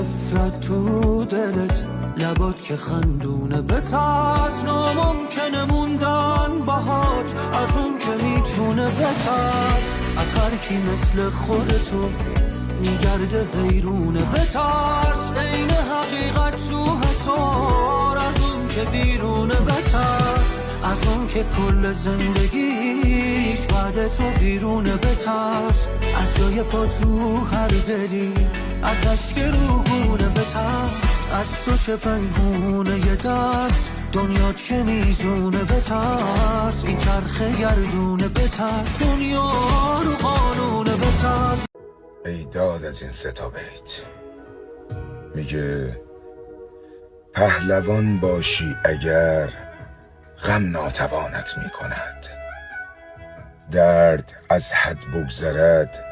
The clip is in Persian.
نفرت تو دلت، لبات که خندونه بترس، ناممکنه موندن باهات از اون که میتونه بترس، از هر کی مثل خودتو میگرده حیرونه بترس، عین حقیقت تو حسار از اون که بیرونه بترس، از اون که کل زندگیش بعد تو ویرونه بترس، از جای پات رو هر دلی از اشک روحونه بترس، از تو چه پنهونه یه دست دنیات که میزونه بترس، این چرخه گردونه بترس، دنیا رو قانونه بترس. ای داد از این 3 بیت میگه پهلوان باشی اگر غم ناتوانت میکند، درد از حد بگذرد